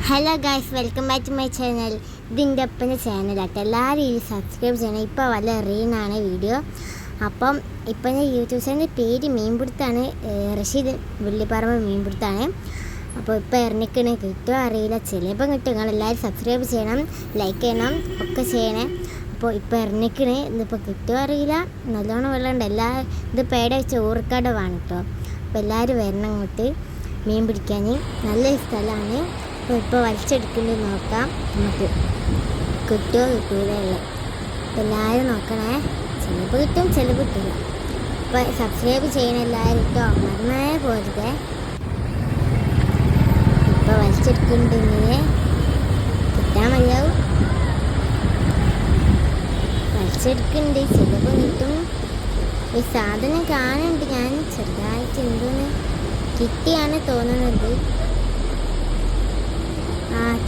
Hello guys, welcome back to my channel. ഇതിൻ്റെ ഒപ്പന ചാനലാട്ടെ, എല്ലാവരും ഈ സബ്സ്ക്രൈബ് ചെയ്യണം. ഇപ്പോൾ വല്ല റീനാണ് വീഡിയോ. അപ്പം ഇപ്പം ഞാൻ യൂട്യൂബ് ചാനലിൻ്റെ പേര് മീൻപിടുത്താണ്, റഷീദ് വെള്ളിപ്പറമ്പ് മീൻപിടുത്താണ്. അപ്പോൾ ഇപ്പോൾ ഇറങ്ങിക്കണേ, കിട്ടുമോ അറിയില്ല, ചിലപ്പം കിട്ടും. നിങ്ങളെല്ലാവരും സബ്സ്ക്രൈബ് ചെയ്യണം, ലൈക്ക് ചെയ്യണം, ഒക്കെ ചെയ്യണേ. അപ്പോൾ ഇപ്പോൾ ഇറങ്ങിക്കണേ, ഇതിപ്പോൾ കിട്ടുമോ അറിയില്ല, നല്ലോണം വെള്ളമുണ്ട്. ഇത് പേടെ ചോറുക്കടവാണ് കേട്ടോ. അപ്പോൾ എല്ലാവരും വരണം ഇങ്ങോട്ട് മീൻ പിടിക്കാൻ, നല്ലൊരു സ്ഥലമാണ്. ഇപ്പോൾ വലിച്ചെടുക്കുന്നത് നോക്കാം, നമുക്ക് കിട്ടുമോ കിട്ടൂലല്ല. അപ്പോൾ എല്ലാവരും നോക്കണേ, ചിലപ്പോൾ കിട്ടും ചിലപ്പോൾ കിട്ടില്ല. അപ്പോൾ സബ്സ്ക്രൈബ് ചെയ്യണം എല്ലാവരും കേട്ടോ, മറന്നേ പോരുതേ. ഇപ്പോൾ വലിച്ചെടുക്കുന്നുണ്ട്, ഇങ്ങനെ കിട്ടാൻ മതിയാവും. വലിച്ചെടുക്കുന്നുണ്ട്, ചിലപ്പോൾ കിട്ടും. ഈ സാധനം കാണുന്നുണ്ട്, ഞാൻ ചെറുതായിട്ട് എന്തോന്ന് കിട്ടിയാണ് തോന്നുന്നത്.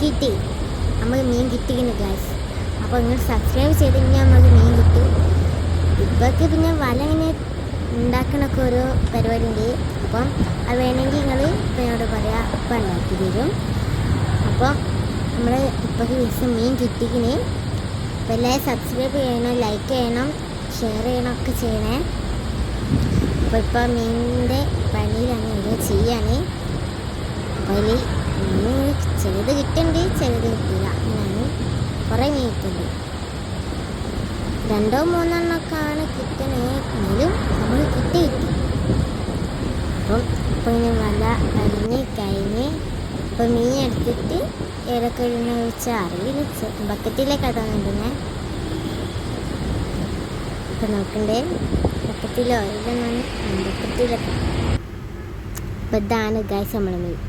കിട്ടി, നമുക്ക് മീൻ കിട്ടിക്കുന്നു ഗൈസ്. അപ്പോൾ നിങ്ങൾ സബ്സ്ക്രൈബ് ചെയ്ത് കഴിഞ്ഞാൽ നമുക്ക് മീൻ കിട്ടും. ഇപ്പൊക്കെ പിന്നെ വല ഇങ്ങനെ ഉണ്ടാക്കണൊക്കെ ഓരോ പരിപാടി ഉണ്ട്. അപ്പം അത് വേണമെങ്കിൽ നിങ്ങൾ ഇപ്പം എന്നോട് പറയാം, ഇപ്പം ഉണ്ടാക്കി തരും. അപ്പം നമ്മൾ ഇപ്പോഴത്തെ ദിവസം മീൻ കിട്ടിക്കിന്. അപ്പോൾ എല്ലാവരും സബ്സ്ക്രൈബ് ചെയ്യണം, ലൈക്ക് ചെയ്യണം, ഷെയർ ചെയ്യണം, ഒക്കെ ചെയ്യണേ. അപ്പോൾ ഇപ്പോൾ മീനിൻ്റെ പണിയിലാണ് ഓരോ ചെയ്യാണ്. അപ്പോൾ അതിൽ ചിലത് കിട്ടുന്നുണ്ട്, ചിലത് കിട്ടില്ല. അങ്ങനെയാണ് കുറേ മീൻ കിട്ടുന്നുണ്ട്. 2-3 കിട്ടണേ, എന്നാലും നമ്മൾ കിട്ടി. അപ്പം ഇപ്പം ഇങ്ങനെ വല കഴിഞ്ഞ് ഇപ്പം മീൻ എടുത്തിട്ട് ഏതൊക്കെ ഇടുന്ന വെച്ചാൽ അറിയില്ല, ബക്കറ്റിലേക്ക് തോന്നുന്നുണ്ടെന്നെ. ഇപ്പം നോക്കണ്ടേ, ബക്കറ്റിലോ ഇല്ലെന്നാണ്, ബക്കറ്റിലൊക്കെ. അപ്പം ഇതാണ് ഗൈസ് നമ്മളെ മീൻ.